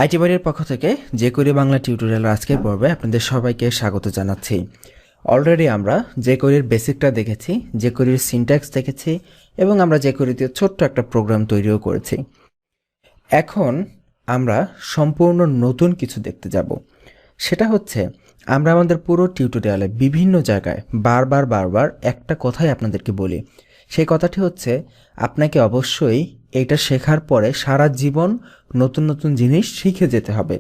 IT বাড়ির পক্ষ থেকে JQuery বাংলা টিউটোরিয়ালের আজকের পর্বে আপনাদের সবাইকে স্বাগত জানাচ্ছি। অলরেডি আমরা JQueryর বেসিকটা দেখেছি, JQueryর সিনট্যাক্স দেখেছি এবং আমরা JQueryতে ছোট্ট একটা প্রোগ্রাম তৈরিও করেছি। এখন আমরা সম্পূর্ণ নতুন কিছু দেখতে যাব। সেটা হচ্ছে আমরা আমাদের পুরো টিউটোরিয়ালে বিভিন্ন জায়গায় বারবার একটা কথাই আপনাদেরকে বলি। সেই কথাটি হচ্ছে আপনাকে অবশ্যই এটা শেখার পরে সারা জীবন নতুন নতুন জিনিস শিখে যেতে হবে।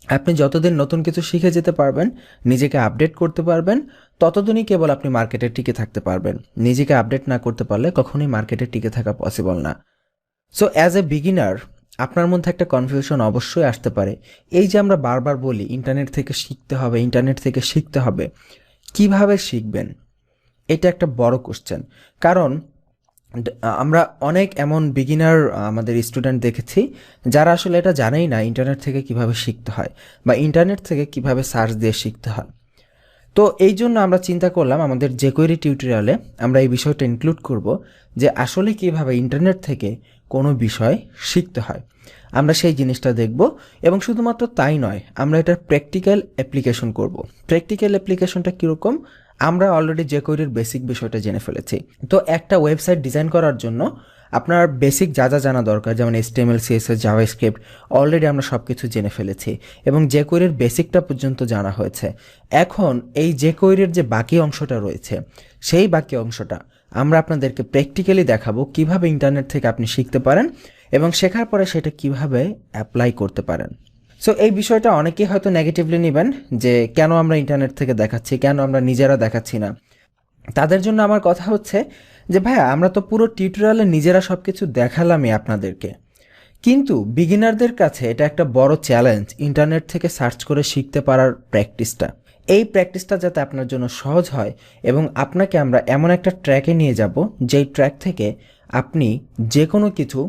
আপনি যতদিন নতুন কিছু শিখে যেতে পারবেন, নিজেকে আপডেট করতে পারবেন, ততদিনই কেবল আপনি মার্কেটে টিকে থাকতে পারবেন। নিজেকে আপডেট না করতে পারলে কখনোই মার্কেটে টিকে থাকা পসিবল না। সো অ্যাজ এ বিগিনার আপনার মধ্যে একটা কনফিউশন অবশ্যই আসতে পারে। এই যে আমরা বারবার বলি ইন্টারনেট থেকে শিখতে হবে, কিভাবে শিখবেন? এটা একটা বড় কোশ্চেন। কারণ আমরা অনেক এমন বিগিনার আমাদের স্টুডেন্ট দেখেছি যারা আসলে এটা জানেই না ইন্টারনেট থেকে কিভাবে শিখতে হয় বা ইন্টারনেট থেকে কিভাবে সার্চ দিয়ে শিখতে হয়। তো এই জন্য আমরা চিন্তা করলাম আমাদের JQuery টিউটোরিয়ালে আমরা এই বিষয়টা ইনক্লুড করব যে আসলে কিভাবে ইন্টারনেট থেকে কোনো বিষয় শিখতে হয়। আমরা সেই জিনিসটা দেখব এবং শুধুমাত্র তাই নয়, আমরা এটার প্র্যাকটিক্যাল অ্যাপ্লিকেশন করব। প্র্যাকটিক্যাল অ্যাপ্লিকেশনটা কীরকম? আমরা অলরেডি JQueryর বেসিক বিষয়টা জেনে ফেলেছি। তো একটা ওয়েবসাইট ডিজাইন করার জন্য আপনার বেসিক যা জানা দরকার, যেমন HTML, CSS, JavaScript অলরেডি আমরা সব কিছু জেনে ফেলেছি এবং JQueryর বেসিকটা পর্যন্ত জানা হয়েছে। এখন এই JQueryর যে বাকি অংশটা রয়েছে, সেই বাকি অংশটা আমরা আপনাদেরকে প্র্যাকটিক্যালি দেখাবো কিভাবে ইন্টারনেট থেকে আপনি শিখতে পারেন এবং শেখার পরে সেটা কিভাবে অ্যাপ্লাই করতে পারেন। সো এই বিষয়টা অনেকেই হয়তো নেগেটিভলি নেবেন যে কেন আমরা ইন্টারনেট থেকে দেখাচ্ছি, কেন আমরা নিজেরা দেখাচ্ছি না। তাদের জন্য আমার কথা হচ্ছে যে ভাইয়া, আমরা তো পুরো টিউটোরিয়ালে নিজেরা সব কিছু দেখালামই আপনাদেরকে, কিন্তু বিগিনারদের কাছে এটা একটা বড় চ্যালেঞ্জ ইন্টারনেট থেকে সার্চ করে শিখতে পারার প্র্যাকটিসটা। এই প্র্যাকটিসটা যাতে আপনার জন্য সহজ হয় এবং আপনাকে আমরা এমন একটা ট্র্যাকে নিয়ে যাব যেই ট্র্যাক থেকে আপনি যে কোনো কিছু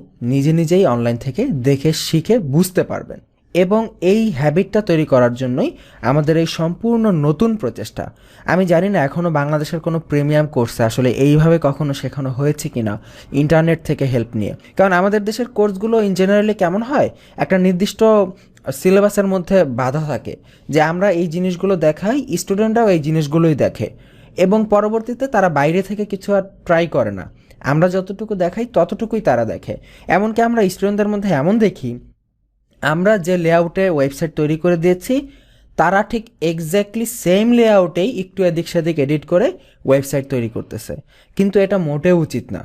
নিজেই অনলাইন থেকে দেখে শিখে বুঝতে পারবেন। এবং এই হ্যাবিটটা তৈরি করার জন্যই আমাদের এই সম্পূর্ণ নতুন প্রচেষ্টা। আমি জানি না এখনও বাংলাদেশের কোনো প্রিমিয়াম কোর্সে আসলে এইভাবে কখনো শেখানো হয়েছে কিনা ইন্টারনেট থেকে হেল্প নিয়ে। কারণ আমাদের দেশের কোর্সগুলো ইন জেনারেলি কেমন হয়, একটা নির্দিষ্ট সিলেবাসের মধ্যে বাধা থাকে যে আমরা এই জিনিসগুলো দেখাই, স্টুডেন্টরাও এই জিনিসগুলোই দেখে এবং পরবর্তীতে তারা বাইরে থেকে কিছু আর ট্রাই করে না। আমরা যতটুকু দেখাই ততটুকুই তারা দেখে। এমনকি আমরা স্টুডেন্টদের মধ্যে এমন দেখি, আমরা যে লেআউটে ওয়েবসাইট তৈরি করে দিয়েছি তারা ঠিক এক্স্যাক্টলি সেম লেআউটেই একটু এদিক সেদিক এডিট করে ওয়েবসাইট তৈরি করতেছে, কিন্তু এটা মোটেও উচিত না।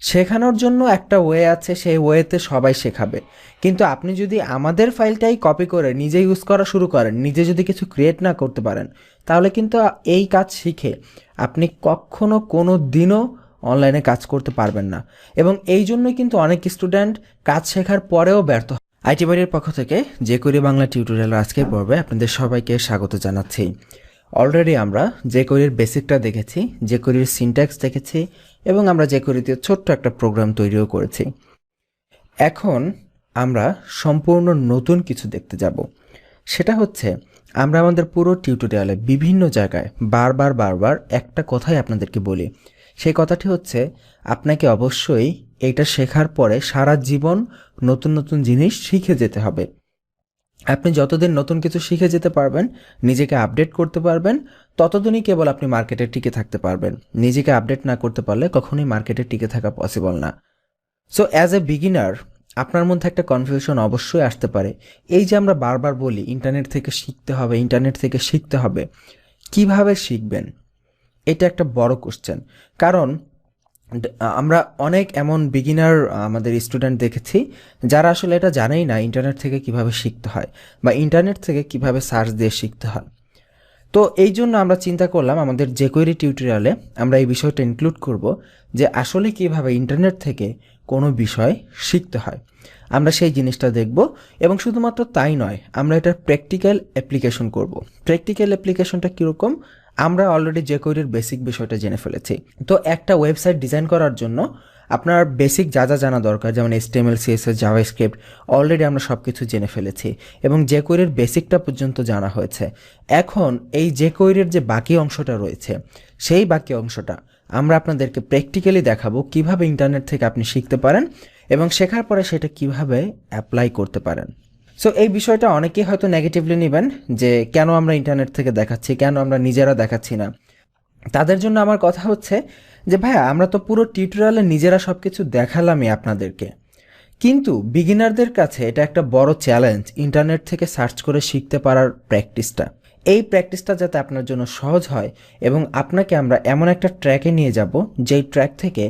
শেখানোর জন্য একটা ওয়ে আছে, সেই ওয়েতে সবাই শেখাবে। কিন্তু আপনি যদি আমাদের ফাইলটাই কপি করে নিজে ইউজ করা শুরু করেন, নিজে যদি কিছু ক্রিয়েট না করতে পারেন, তাহলে কিন্তু এই কাজ শিখে আপনি কখনো কোনো দিনও অনলাইনে কাজ করতে পারবেন না। এবং এই জন্যই কিন্তু অনেক স্টুডেন্ট কাজ শেখার পরেও ব্যর্থ। আইটি বাড়ির পক্ষ থেকে JQuery বাংলা টিউটোরিয়ালের আজকের পর্বে আপনাদের সবাইকে স্বাগত জানাচ্ছি। অলরেডি আমরা JQueryর বেসিকটা দেখেছি, JQueryর সিনট্যাক্স দেখেছি এবং আমরা JQueryতে ছোট্ট একটা প্রোগ্রাম তৈরিও করেছি। এখন আমরা সম্পূর্ণ নতুন কিছু দেখতে যাব। সেটা হচ্ছে আমরা আমাদের পুরো টিউটোরিয়ালে বিভিন্ন জায়গায় বারবার একটা কথাই আপনাদেরকে বলি। সেই কথাটি হচ্ছে আপনাকে অবশ্যই এটা শেখার পরে সারা জীবন নতুন নতুন জিনিস শিখে যেতে হবে। আপনি যতদিন নতুন কিছু শিখে যেতে পারবেন, নিজেকে আপডেট করতে পারবেন, ততদিনই কেবল আপনি মার্কেটে টিকে থাকতে পারবেন। নিজেকে আপডেট না করতে পারলে কখনোই মার্কেটে টিকে থাকা পসিবল না। সো অ্যাজ এ বিগিনার আপনার মধ্যে একটা কনফিউশন অবশ্যই আসতে পারে। এই যে আমরা বারবার বলি ইন্টারনেট থেকে শিখতে হবে, কিভাবে শিখবেন? এটা একটা বড় কোশ্চেন। কারণ আমরা অনেক এমন বিগিনার আমাদের স্টুডেন্ট দেখেছি যারা আসলে এটা জানেই না ইন্টারনেট থেকে কিভাবে শিখতে হয় বা ইন্টারনেট থেকে কিভাবে সার্চ দিয়ে শিখতে হয়। তো এই জন্য আমরা চিন্তা করলাম আমাদের JQuery টিউটোরিয়ালে আমরা এই বিষয়টা ইনক্লুড করব যে আসলে কিভাবে ইন্টারনেট থেকে কোনো বিষয় শিখতে হয়। আমরা সেই জিনিসটা দেখব এবং শুধুমাত্র তাই নয়, আমরা এটার প্র্যাকটিক্যাল অ্যাপ্লিকেশন করব। প্র্যাকটিক্যাল অ্যাপ্লিকেশনটা কীরকম? আমরা অলরেডি JQueryর বেসিক বিষয়টা জেনে ফেলেছি। তো একটা ওয়েবসাইট ডিজাইন করার জন্য আপনার বেসিক যা জানা দরকার, যেমন HTML, CSS, JavaScript অলরেডি আমরা সব কিছু জেনে ফেলেছি এবং JQueryর বেসিকটা পর্যন্ত জানা হয়েছে। এখন এই JQueryর যে বাকি অংশটা রয়েছে, সেই বাকি অংশটা আমরা আপনাদেরকে প্র্যাকটিক্যালি দেখাবো কিভাবে ইন্টারনেট থেকে আপনি শিখতে পারেন এবং শেখার পরে সেটা কিভাবে অ্যাপ্লাই করতে পারেন। সো এই বিষয়টা অনেকেই হয়তো নেগেটিভলি নেবেন যে কেন আমরা ইন্টারনেট থেকে দেখাচ্ছি, কেন আমরা নিজেরা দেখাচ্ছি না। তাদের জন্য আমার কথা হচ্ছে যে ভাইয়া, আমরা তো পুরো টিউটোরিয়ালে নিজেরা সব কিছু দেখালামই আপনাদেরকে, কিন্তু বিগিনারদের কাছে এটা একটা বড় চ্যালেঞ্জ ইন্টারনেট থেকে সার্চ করে শিখতে পারার প্র্যাকটিসটা। এই প্র্যাকটিসটা যাতে আপনার জন্য সহজ হয় এবং আপনাকে আমরা এমন একটা ট্র্যাকে নিয়ে যাব যেই ট্র্যাক থেকে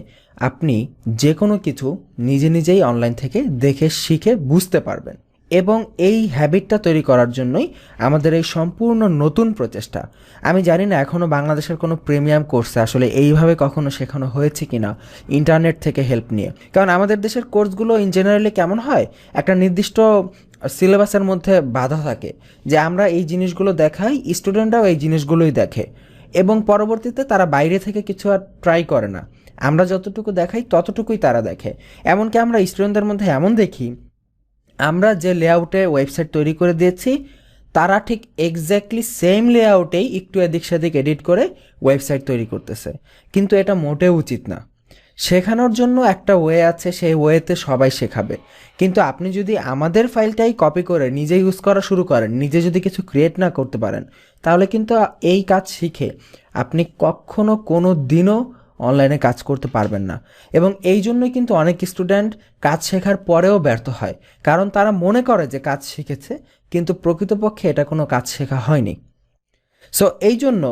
আপনি যে কোনো কিছু নিজে নিজেই অনলাইন থেকে দেখে শিখে বুঝতে পারবেন। এবং এই হ্যাবিটটা তৈরি করার জন্যই আমাদের এই সম্পূর্ণ নতুন প্রচেষ্টা। আমি জানি না এখনও বাংলাদেশের কোনো প্রিমিয়াম কোর্সে আসলে এইভাবে কখনো শেখানো হয়েছে কিনা ইন্টারনেট থেকে হেল্প নিয়ে। কারণ আমাদের দেশের কোর্সগুলো ইন জেনারেলি কেমন হয়, একটা নির্দিষ্ট সিলেবাসের মধ্যে বাধা থাকে যে আমরা এই জিনিসগুলো দেখাই, স্টুডেন্টরাও এই জিনিসগুলোই দেখে এবং পরবর্তীতে তারা বাইরে থেকে কিছু আর ট্রাই করে না। আমরা যতটুকু দেখাই ততটুকুই তারা দেখে। এমনকি আমরা স্টুডেন্টদের মধ্যে এমন দেখি, আমরা যে লেআউটে ওয়েবসাইট তৈরি করে দিয়েছি তারা ঠিক এক্স্যাক্টলি সেম লেআউটেই একটু এদিক সেদিক এডিট করে ওয়েবসাইট তৈরি করতেছে, কিন্তু এটা মোটেও উচিত না। শেখানোর জন্য একটা ওয়ে আছে, সেই ওয়েতে সবাই শেখাবে। কিন্তু আপনি যদি আমাদের ফাইলটাই কপি করে নিজে ইউজ করা শুরু করেন, নিজে যদি কিছু ক্রিয়েট না করতে পারেন, তাহলে কিন্তু এই কাজ শিখে আপনি কখনো কোনো দিনও অনলাইনে কাজ করতে পারবেন না। এবং এই জন্যই কিন্তু অনেক স্টুডেন্ট কাজ শেখার পরেও ব্যর্থ হয়, কারণ তারা মনে করে যে কাজ শিখেছে, কিন্তু প্রকৃতপক্ষে এটা কোনো কাজ শেখা হয়নি। সো এই জন্য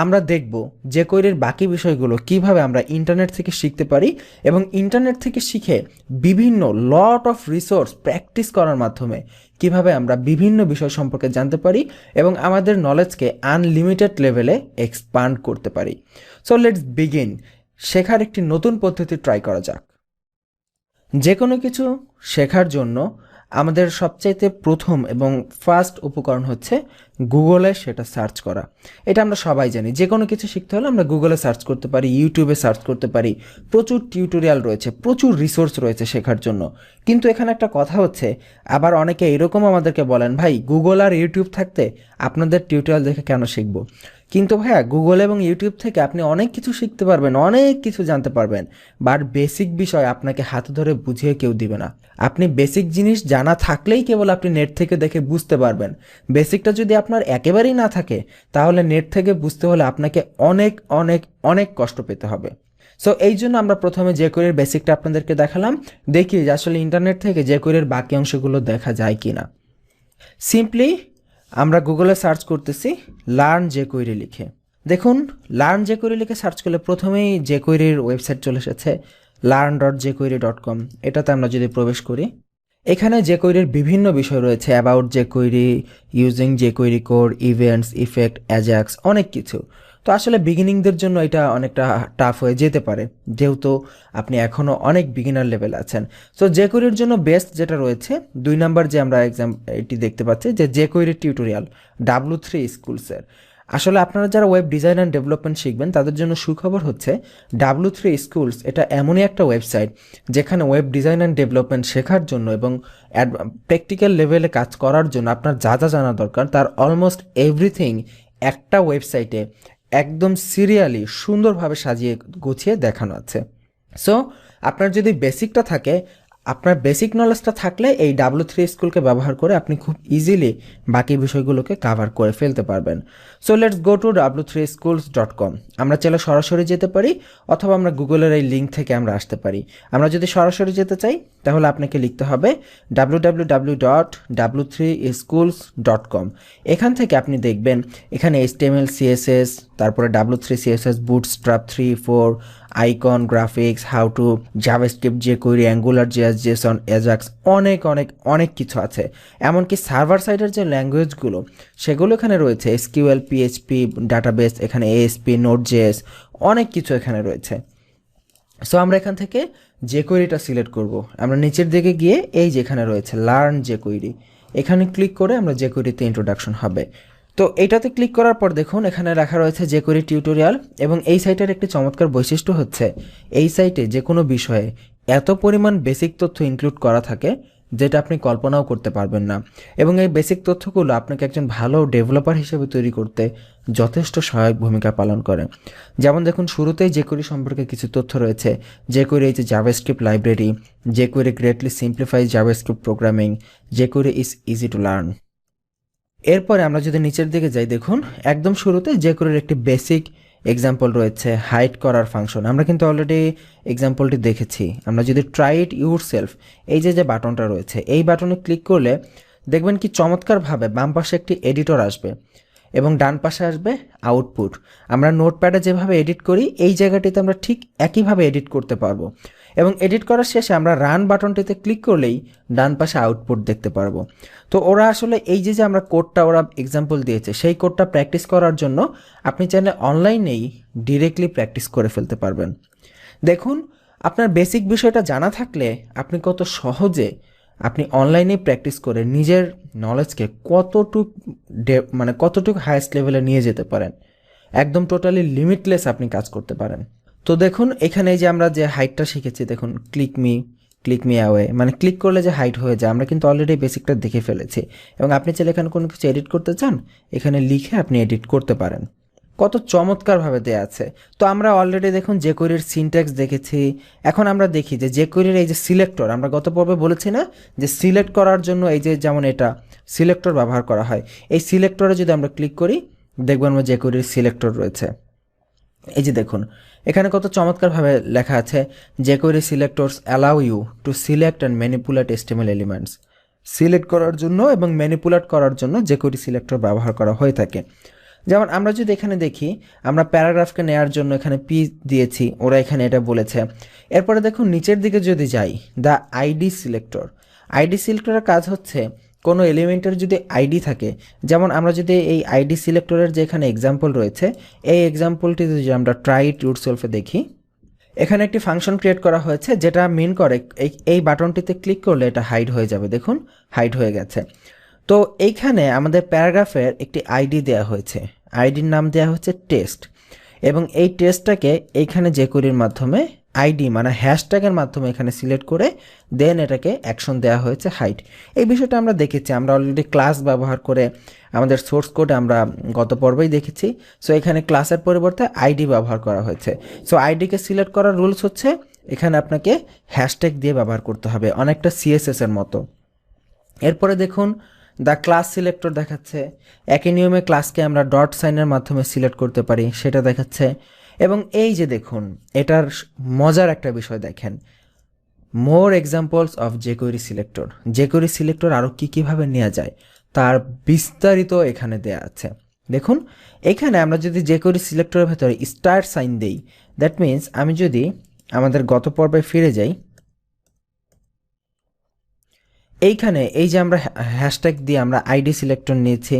আমরা দেখব jQueryর বাকি বিষয়গুলো কিভাবে আমরা ইন্টারনেট থেকে শিখতে পারি এবং ইন্টারনেট থেকে শিখে বিভিন্ন লট অফ রিসোর্স প্র্যাকটিস করার মাধ্যমে কিভাবে আমরা বিভিন্ন বিষয় সম্পর্কে জানতে পারি এবং আমাদের নলেজকে আনলিমিটেড লেভেলে এক্সপান্ড করতে পারি। So let's begin. শেখার একটি নতুন পদ্ধতি ট্রাই করা যাক। যে কোনো কিছু শেখার জন্য আমাদের সবচাইতে প্রথম এবং ফার্স্ট উপকরণ হচ্ছে গুগলে সেটা সার্চ করা। এটা আমরা সবাই জানি, যে কোনো কিছু শিখতে হলে আমরা গুগলে সার্চ করতে পারি, ইউটিউবে সার্চ করতে পারি। প্রচুর টিউটোরিয়াল রয়েছে, প্রচুর রিসোর্স রয়েছে শেখার জন্য। কিন্তু এখানে একটা কথা হচ্ছে, আবার অনেকে এরকম আমাদেরকে বলেন, ভাই গুগল আর ইউটিউব থাকতে আপনাদের টিউটোরিয়াল দেখে কেন শিখবো? কিন্তু ভাইয়া, গুগল এবং ইউটিউব থেকে আপনি অনেক কিছু শিখতে পারবেন, অনেক কিছু জানতে পারবেন, বাট বেসিক বিষয় আপনাকে হাতে ধরে বুঝিয়ে কেউ দিবে না। আপনি বেসিক জিনিস জানা থাকলেই কেবল আপনি নেট থেকে দেখে বুঝতে পারবেন। বেসিকটা যদি আপনার একেবারেই না থাকে, তাহলে নেট থেকে বুঝতে হলে আপনাকে অনেক অনেক অনেক কষ্ট পেতে হবে। সো এই জন্য আমরা প্রথমে jQueryর বেসিকটা আপনাদেরকে দেখালাম। দেখি যে আসলে ইন্টারনেট থেকে jQueryর বাকি অংশগুলো দেখা যায় কিনা। সিম্পলি আমরা গুগলে সার্চ করতেছি লার্ন jQuery লিখে। দেখুন, লার্ন jQuery লিখে সার্চ করলে প্রথমেই jQueryর ওয়েবসাইট চলে এসেছে, learn.jquery.com। এটাতে আমরা যদি প্রবেশ করি, এখানে jQueryর বিভিন্ন বিষয় রয়েছে, about jQuery, using jQuery code, events, effect, Ajax, অনেক কিছু। তো আসলে বিগিনিংদের জন্য এটা অনেকটা টাফ হয়ে যেতে পারে, যেহেতু আপনি এখনও অনেক বিগিনার লেভেল আছেন। সো jQueryর জন্য বেস্ট যেটা রয়েছে, 2 নাম্বার যে আমরা এটি দেখতে পাচ্ছি যে jQuery টিউটোরিয়াল W3 স্কুলসের। আসলে আপনারা যারা ওয়েব ডিজাইন অ্যান্ড ডেভেলপমেন্ট শিখবেন তাদের জন্য সুখবর হচ্ছে W3 স্কুলস এটা এমনই একটা ওয়েবসাইট যেখানে ওয়েব ডিজাইন অ্যান্ড ডেভেলপমেন্ট শেখার জন্য এবং প্র্যাকটিক্যাল লেভেলে কাজ করার জন্য আপনার যা যা জানা দরকার তার অলমোস্ট এভরিথিং একটা ওয়েবসাইটে একদম সিরিয়ালি সুন্দরভাবে সাজিয়ে গুছিয়ে দেখানো আছে। সো আপনার যদি বেসিকটা থাকে, আপনার বেসিক নলেজটা থাকলে এই W3 স্কুলকে ব্যবহার করে আপনি খুব ইজিলি বাকি বিষয়গুলোকে কাভার করে ফেলতে পারবেন। So let's go to w3schools.com। আমরা চাইলে সরাসরি যেতে পারি অথবা আমরা গুগলের এই লিঙ্ক থেকে আমরা আসতে পারি। আমরা যদি সরাসরি যেতে চাই তাহলে আপনাকে লিখতে হবে www.w3schools.com। এখান থেকে আপনি দেখবেন এখানে HTML, CSS, তারপরে W3 CSS, Bootstrap 3, 4, icon, graphics, how to, JavaScript, jQuery, angular, JS, Ajax, অনেক অনেক অনেক কিছু আছে। এমনকি সার্ভার সাইডের যে ল্যাঙ্গুয়েজগুলো সেগুলো এখানে রয়েছে, SQL, PHP, ডাটাবেস, এখানে ASP, Node.js, অনেক কিছু এখানে রয়েছে। সো আমরা এখান থেকে jQueryটা সিলেক্ট করব। আমরা নিচের দিকে গিয়ে এই যেখানে রয়েছে লার্ন jQuery, এখানে ক্লিক করে আমরা jQueryতে ইন্ট্রোডাকশন হবে। তো এইটাতে ক্লিক করার পর দেখুন এখানে রাখা রয়েছে jQuery টিউটোরিয়াল। এবং এই সাইটের একটি চমৎকার বৈশিষ্ট্য হচ্ছে এই সাইটে যে কোনো বিষয়ে এত পরিমাণ বেসিক তথ্য ইনক্লুড করা থাকে যেটা আপনি কল্পনাও করতে পারবেন না, এবং এই বেসিক তথ্যগুলো আপনাকে একজন ভালো ডেভেলপার হিসেবে তৈরি করতে যথেষ্ট সহায়ক ভূমিকা পালন করে। যেমন দেখুন, শুরুতেই jQuery সম্পর্কে কিছু তথ্য রয়েছে। jQuery এই যে JavaScript library, jQuery greatly simplifies JavaScript programming, jQuery is easy to learn. এরপরে আমরা যদি নিচের দিকে যাই, দেখুন একদম শুরুতে jQueryর একটি বেসিক এক্সাম্পল রয়েছে, হাইড করার ফাংশন। আমরা কিন্তু অলরেডি এক্সাম্পলটি দেখেছি। আমরা যদি ট্রাই ইট ইউরসেলফ, এই যে বাটনটা রয়েছে, এই বাটনে ক্লিক করলে দেখবেন কি চমৎকারভাবে বাম পাশে একটি এডিটর আসবে এবং ডান পাশে আসবে আউটপুট। আমরা নোটপ্যাডে যেভাবে এডিট করি, এই জায়গাটিতে আমরা ঠিক একইভাবে এডিট করতে পারবো, এবং এডিট করার শেষে আমরা রান বাটনটিতে ক্লিক করলেই ডান পাশে আউটপুট দেখতে পারবো। তো ওরা আসলে এই যে আমরা কোডটা ওরা এক্সাম্পল দিয়েছে, সেই কোডটা প্র্যাকটিস করার জন্য আপনি চাইলে অনলাইনেই ডিরেক্টলি প্র্যাকটিস করে ফেলতে পারবেন। দেখুন, আপনার বেসিক বিষয়টা জানা থাকলে আপনি কত সহজে আপনি অনলাইনে প্র্যাকটিস করে নিজের নলেজকে কতটুকু হাইয়েস্ট লেভেলে নিয়ে যেতে পারেন। একদম টোটালি লিমিটলেস আপনি কাজ করতে পারেন। তো দেখুন, এখানে যে আমরা যে হাইটটা শিখেছি, দেখুন ক্লিক মি অ্যাওয়ে, মানে ক্লিক করলে যে হাইট হয়ে যায়, আমরা কিন্তু অলরেডি বেসিকটা দেখে ফেলেছি। এবং আপনি চাইলে এখানে কোনো কিছু এডিট করতে চান, এখানে লিখে আপনি এডিট করতে পারেন। কত চমৎকারভাবে দেয়া আছে। তো আমরা অলরেডি দেখুন jQueryর সিনট্যাক্স দেখেছি। এখন আমরা দেখি যে jQueryর এই যে সিলেক্টর, আমরা গত পর্বে বলেছি না যে সিলেক্ট করার জন্য এই যে যেমন এটা সিলেক্টর ব্যবহার করা হয়, এই সিলেক্টরে যদি আমরা ক্লিক করি, দেখবেন আমরা jQueryর সিলেক্টর রয়েছে। এই যে দেখুন, এখানে কত চমৎকারভাবে লেখা আছে, jQuery selectors allow you to select and manipulate HTML elements. Select করার জন্য এবং ম্যানিপুলেট করার জন্য jQuery সিলেক্টর ব্যবহার করা হয়ে থাকে। যেমন আমরা যদি এখানে দেখি, আমরা প্যারাগ্রাফকে নেওয়ার জন্য এখানে পি দিয়েছি, ওরা এখানে এটা বলেছে। এরপরে দেখুন নিচের দিকে যদি যাই, দ্য আইডি সিলেক্টরের কাজ হচ্ছে কোনো এলিমেন্টের যদি আইডি থাকে, যেমন আমরা যদি এই আইডি সিলেক্টরের যে এখানে এক্সাম্পল রয়েছে, এই এক্সাম্পলটি যদি আমরা ট্রাই ইট ইউরসেলফে দেখি, এখানে একটি ফাংশন ক্রিয়েট করা হয়েছে যেটা মিন করে এই বাটনটিতে ক্লিক করলে এটা হাইড হয়ে যাবে। দেখুন হাইড হয়ে গেছে। তো এইখানে আমাদের প্যারাগ্রাফের একটি আইডি দেওয়া হয়েছে, আইডির নাম দেওয়া হচ্ছে টেস্ট, এবং এই টেস্টটাকে এইখানে jQueryর মাধ্যমে আইডি মানে হ্যাশট্যাগের মাধ্যমে এখানে সিলেক্ট করে দেন এটাকে অ্যাকশন দেওয়া হয়েছে হাইড। এই বিষয়টা আমরা দেখেছি, আমরা অলরেডি ক্লাস ব্যবহার করে আমাদের সোর্স কোড আমরা গত পর্বেই দেখেছি। সো এখানে ক্লাসের পরিবর্তে আইডি ব্যবহার করা হয়েছে। সো আইডিকে সিলেক্ট করার রুলস হচ্ছে এখানে আপনাকে হ্যাশট্যাগ দিয়ে ব্যবহার করতে হবে, অনেকটা CSS এর মতো। এরপরে দেখুন দ্য ক্লাস সিলেক্টর দেখাচ্ছে, একই নিয়মে ক্লাসকে আমরা ডট সাইনের মাধ্যমে সিলেক্ট করতে পারি, সেটা দেখাচ্ছে। এবং এই যে দেখুন, এটার মজার একটা বিষয় দেখেন, মোর এক্সাম্পলস অফ jQuery সিলেক্টর আরও কীভাবে নেওয়া যায় তার বিস্তারিত এখানে দেয়া আছে। দেখুন এখানে আমরা যদি jQuery সিলেক্টরের ভেতরে স্টার সাইন দেই, দ্যাট মিন্স আমি যদি আমাদের গত পর্বে ফিরে যাই, এইখানে এই যে আমরা হ্যাশট্যাগ দিয়ে আমরা আইডি সিলেক্টর নিয়েছি,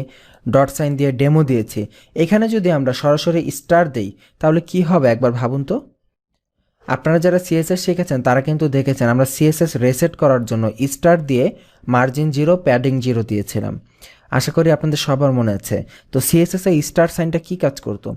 ডট সাইন দিয়ে ডেমো দিয়েছি, এখানে যদি আমরা সরাসরি স্টার দেই তাহলে কি হবে একবার ভাবুন তো। আপনারা যারা CSS শিখেছেন তারা কিন্তু দেখেছেন আমরা CSS রিসেট করার জন্য স্টার দিয়ে মার্জিন 0 প্যাডিং 0 দিয়েছিলাম। আশা করি আপনাদের সবার মনে আছে। তো CSS এ স্টার সাইনটা কি কাজ করতো?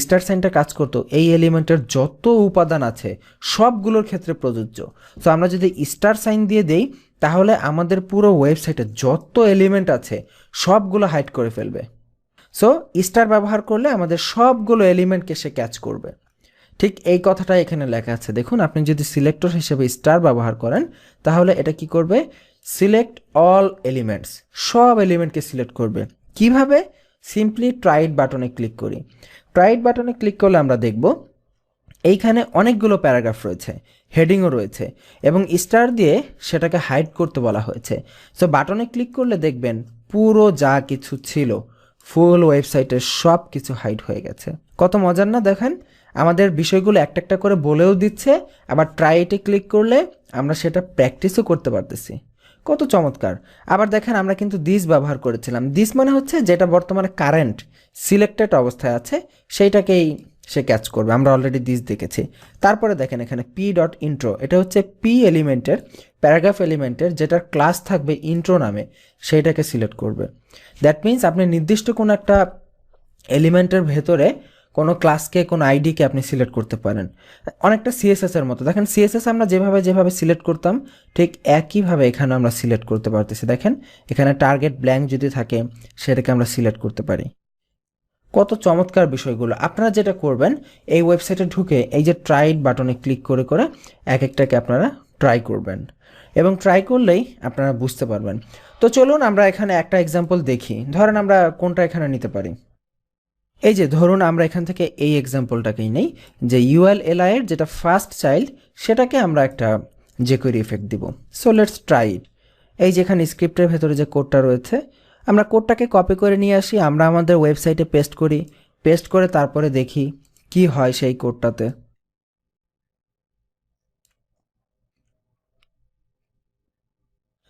স্টার সাইনটা কাজ করতো এই এলিমেন্টের যত উপাদান আছে সবগুলোর ক্ষেত্রে প্রযোজ্য। সো আমরা যদি স্টার সাইন দিয়ে দেই তাহলে আমাদের পুরো ওয়েবসাইটে যত এলিমেন্ট আছে সবগুলো হাইড করে ফেলবে। সো স্টার ব্যবহার করলে আমাদের সবগুলো এলিমেন্টকে সে ক্যাচ করবে। ঠিক এই কথাটা এখানে লেখা আছে। দেখুন আপনি যদি সিলেক্টর হিসেবে স্টার ব্যবহার করেন তাহলে এটা কি করবে? সিলেক্ট অল এলিমেন্টস, সব এলিমেন্টকে সিলেক্ট করবে। কিভাবে? সিম্পলি ট্রাই ইট বাটনে ক্লিক করি। ট্রাই ইট বাটনে ক্লিক করলে আমরা দেখব এইখানে অনেকগুলো প্যারাগ্রাফ রয়েছে, হেডিংও রয়েছে, এবং স্টার দিয়ে সেটাকে হাইড করতে বলা হয়েছে। সো বাটনে ক্লিক করলে দেখবেন পুরো যা কিছু ছিল ফুল ওয়েবসাইটের সব কিছু হাইড হয়ে গেছে। কত মজার না? দেখেন আমাদের বিষয়গুলো একটা একটা করে বলেও দিচ্ছে, আবার ট্রাই ইটে ক্লিক করলে আমরা সেটা প্র্যাকটিসও করতে পারতেছি। কত চমৎকার। আবার দেখেন আমরা কিন্তু দিস ব্যবহার করেছিলাম। দিস মানে হচ্ছে যেটা বর্তমানে কারেন্ট সিলেক্টেড অবস্থায় আছে সেইটাকেই সে ক্যাচ করবে। আমরা অলরেডি দিস দেখেছি। তারপরে দেখেন এখানে p.intro, এটা হচ্ছে পি এলিমেন্টের, প্যারাগ্রাফ এলিমেন্টের যেটার ক্লাস থাকবে ইন্ট্রো নামে, সেইটাকে সিলেক্ট করবে। দ্যাট মিন্স আপনি নির্দিষ্ট কোনো একটা এলিমেন্টের ভেতরে কোনো ক্লাসকে কোনো আইডিকে আপনি সিলেক্ট করতে পারেন, অনেকটা সিএসএস এর মতো। দেখেন সিএসএস আমরা যেভাবে সিলেক্ট করতাম ঠিক একইভাবে এখানে আমরা সিলেক্ট করতে পারতেছি। দেখেন এখানে টার্গেট ব্ল্যাঙ্ক যদি থাকে সেটাকে আমরা সিলেক্ট করতে পারি। কত চমৎকার বিষয়গুলো। আপনারা যেটা করবেন এই ওয়েবসাইটে ঢুকে এই যে ট্রাই বাটনে ক্লিক করে করে এক একটাকে আপনারা ট্রাই করবেন এবং ট্রাই করলেই আপনারা বুঝতে পারবেন। তো চলুন আমরা এখানে একটা এক্সাম্পল দেখি। ধরেন আমরা কোনটা এখানে নিতে পারি, এই যে ধরুন আমরা এখান থেকে এই এক্সাম্পলটাকেই নেই যে ULLI এর যেটা ফার্স্ট চাইল্ড সেটাকে আমরা একটা jQuery ইফেক্ট দিব। So let's try it. এই যে এখানে স্ক্রিপ্টের ভেতরে যে কোডটা রয়েছে আমরা কোডটাকে কপি করে নিয়ে আসি, আমরা আমাদের ওয়েবসাইটে পেস্ট করি, পেস্ট করে তারপরে দেখি কি হয় সেই কোডটাতে।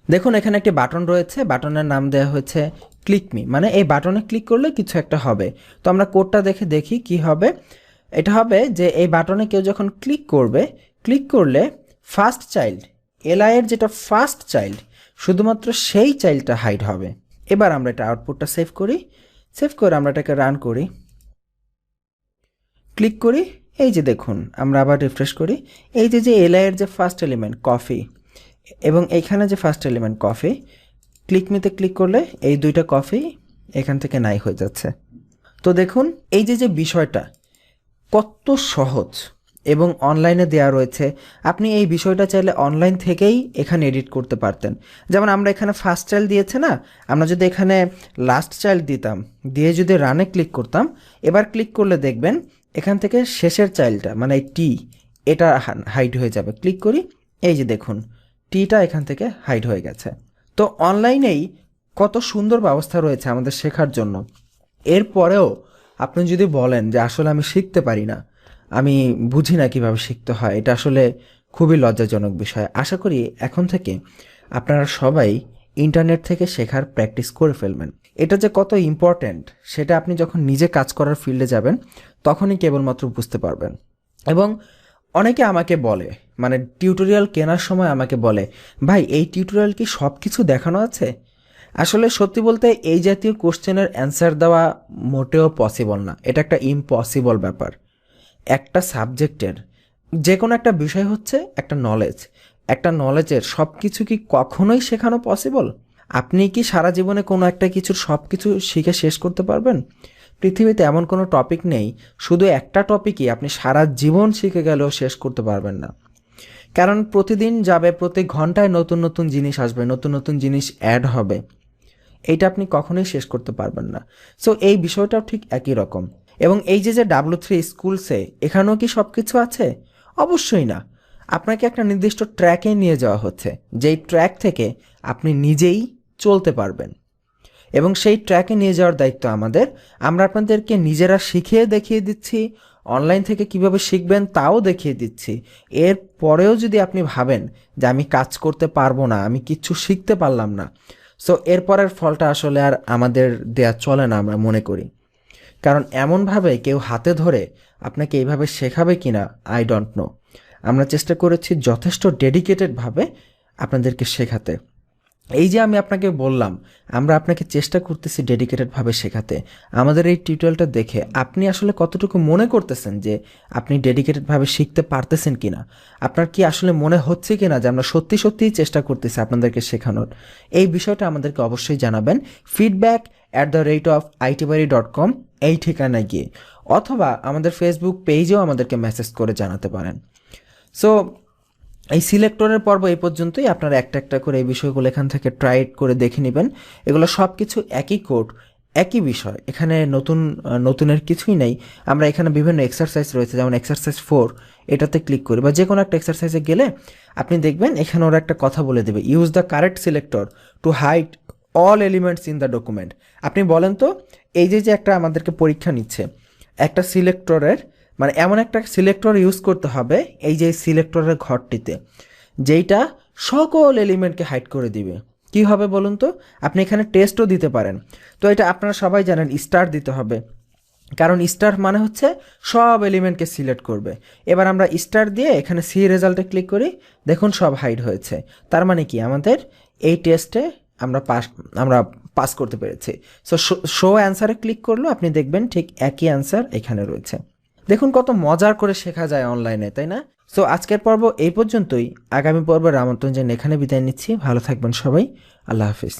দেখুন এখানে একটি বাটন রয়েছে, বাটনের নাম দেওয়া হয়েছে ক্লিক মি, মানে এই বাটনে ক্লিক করলে কিছু একটা হবে। তো আমরা কোডটা দেখে দেখি কি হবে। এটা হবে যে এই বাটনে কেউ যখন ক্লিক করবে, ক্লিক করলে ফার্স্ট চাইল্ড এলআই এর যেটা ফার্স্ট চাইল্ড শুধুমাত্র সেই চাইল্ডটা হাইড হবে। এবার আমরা এটা আউটপুটটা সেভ করি, সেভ করে আমরা এটাকে রান করি, ক্লিক করি। এই যে দেখুন আমরা আবার রিফ্রেশ করি, এই যে এলআই এর যে ফার্স্ট এলিমেন্ট কফি এবং এইখানে যে ফার্স্ট এলিমেন্ট কফি, ক্লিক মিতে ক্লিক করলে এই দুইটা কফি এখান থেকে নাই হয়ে যাচ্ছে। তো দেখুন এই যে বিষয়টা কত সহজ এবং অনলাইনে দেয়া রয়েছে। আপনি এই বিষয়টা চাইলে অনলাইন থেকেই এখানে এডিট করতে পারতেন। যেমন আমরা এখানে ফার্স্ট চাইল্ড দিয়েছে না, আমরা যদি এখানে লাস্ট চাইল্ড দিতাম, দিয়ে যদি রানে ক্লিক করতাম, এবার ক্লিক করলে দেখবেন এখান থেকে শেষের চাইল্ডটা মানে এই টি এটা হাইড হয়ে যাবে। ক্লিক করি, এই যে দেখুন টিটা এখান থেকে হাইড হয়ে গেছে। তো অনলাইনেই কত সুন্দর ব্যবস্থা রয়েছে আমাদের শেখার জন্য। এরপরেও আপনি যদি বলেন যে আসলে আমি শিখতে পারি না, আমি বুঝি না কীভাবে শিখতে হয়, এটা আসলে খুবই লজ্জাজনক বিষয়। আশা করি এখন থেকে আপনারা সবাই ইন্টারনেট থেকে শেখার প্র্যাকটিস করে ফেলবেন। এটা যে কত ইম্পর্ট্যান্ট সেটা আপনি যখন নিজে কাজ করার ফিল্ডে যাবেন তখনই কেবলমাত্র বুঝতে পারবেন। এবং অনেকে আমাকে বলে, মানে টিউটোরিয়াল কেনার সময় আমাকে বলে, ভাই এই টিউটোরিয়াল কি সব কিছু দেখানো আছে? আসলে সত্যি বলতে এই জাতীয় কোশ্চেনের অ্যান্সার দেওয়া মোটেও পসিবল না, এটা একটা ইম্পসিবল ব্যাপার। একটা সাবজেক্টের যে কোনো একটা বিষয় হচ্ছে একটা নলেজ, একটা নলেজের সব কিছু কি কখনোই শেখানো পসিবল? আপনি কি সারা জীবনে কোনো একটা কিছুর সব কিছু শিখে শেষ করতে পারবেন? পৃথিবীতে এমন কোনো টপিক নেই শুধু একটা টপিকই আপনি সারা জীবন শিখে গেলেও শেষ করতে পারবেন না। কারণ প্রতিদিন যাবে, প্রতি ঘন্টায় নতুন নতুন জিনিস আসবে, নতুন নতুন জিনিস অ্যাড হবে, এইটা আপনি কখনোই শেষ করতে পারবেন না। সো এই বিষয়টাও ঠিক একই রকম। এবং এই যে W3 স্কুলসে এখানেও কি সব কিছু আছে? অবশ্যই না। আপনাকে একটা নির্দিষ্ট ট্র্যাকে নিয়ে যাওয়া হচ্ছে, যেই ট্র্যাক থেকে আপনি নিজেই চলতে পারবেন এবং সেই ট্র্যাকে নিয়ে যাওয়ার দায়িত্ব আমাদের। আমরা আপনাদেরকে নিজেরা শিখিয়ে দেখিয়ে দিচ্ছি, অনলাইন থেকে কিভাবে শিখবেন তাও দেখিয়ে দিচ্ছি। এর পরেও যদি আপনি ভাবেন যে আমি কাজ করতে পারবো না, আমি কিচ্ছু শিখতে পারলাম না, সো এরপরের ফলটা আসলে আর আমাদের দেয়া চলে না আমরা মনে করি। কারণ এমনভাবে কেউ হাতে ধরে আপনাকে এইভাবে শেখাবে কিনা আই ডোন্ট নো। আমরা চেষ্টা করেছি যথেষ্ট ডেডিকেটেডভাবে আপনাদেরকে শেখাতে। এই যে আমি আপনাকে বললাম আমরা আপনাকে চেষ্টা করতেছি ডেডিকেটেডভাবে শেখাতে, আমাদের এই টিউটোরিয়ালটা দেখে আপনি আসলে কতটুকু মনে করতেছেন যে আপনি ডেডিকেটেডভাবে শিখতে পারতেছেন কিনা? আপনার কি আসলে মনে হচ্ছে কিনা যে আমরা সত্যি সত্যিই চেষ্টা করতেছি আপনাদেরকে শেখানোর? এই বিষয়টা আমাদেরকে অবশ্যই জানাবেন feedback@itbari.com এই ঠিকানায় গিয়ে, অথবা আমাদের ফেসবুক পেজেও আমাদেরকে মেসেজ করে জানাতে পারেন। সো এই সিলেক্টরের পর্ব এই পর্যন্তই। আপনারা একটা একটা করে এই বিষয়গুলো এখান থেকে ট্রাই করে দেখে নেবেন। এগুলো সব কিছু একই কোড, একই বিষয়, এখানে নতুনের কিছুই নেই। আমরা এখানে বিভিন্ন এক্সারসাইজ রয়েছে, যেমন এক্সারসাইজ 4 এটাতে ক্লিক করি বা যে কোনো একটা এক্সারসাইজে গেলে আপনি দেখবেন এখানে ওরা একটা কথা বলে দেবে, use the correct selector to hide all elements in the document. আপনি বলেন তো এই যে একটা আমাদেরকে পরীক্ষা নিচ্ছে, একটা সিলেক্টরের মানে এমন একটা সিলেক্টর ইউজ করতে হবে এই যে সিলেক্টরের ঘরটিতে যেইটা সকল এলিমেন্টকে হাইড করে দিবে। কি হবে বলুন তো? আপনি এখানে টেস্টও দিতে পারেন। তো এটা আপনারা সবাই জানেন স্টার দিতে হবে, কারণ স্টার মানে হচ্ছে সব এলিমেন্টকে সিলেক্ট করবে। এবার আমরা স্টার দিয়ে এখানে সি রেজাল্টে ক্লিক করি, দেখুন সব হাইড হয়েছে। তার মানে কি আমাদের এই টেস্টে আমরা পাস করতে পেরেছি। সো শো অ্যান্সারে ক্লিক করলেও আপনি দেখবেন ঠিক একই অ্যান্সার এখানে রয়েছে। দেখুন কত মজার করে শেখা যায় অনলাইনে, তাই না? সো আজকের পর্ব এই পর্যন্তই। আগামী পর্বের আমন্ত্রণ জানিয়ে এখানে বিদায় নিচ্ছি। ভালো থাকবেন সবাই। আল্লাহ হাফিজ।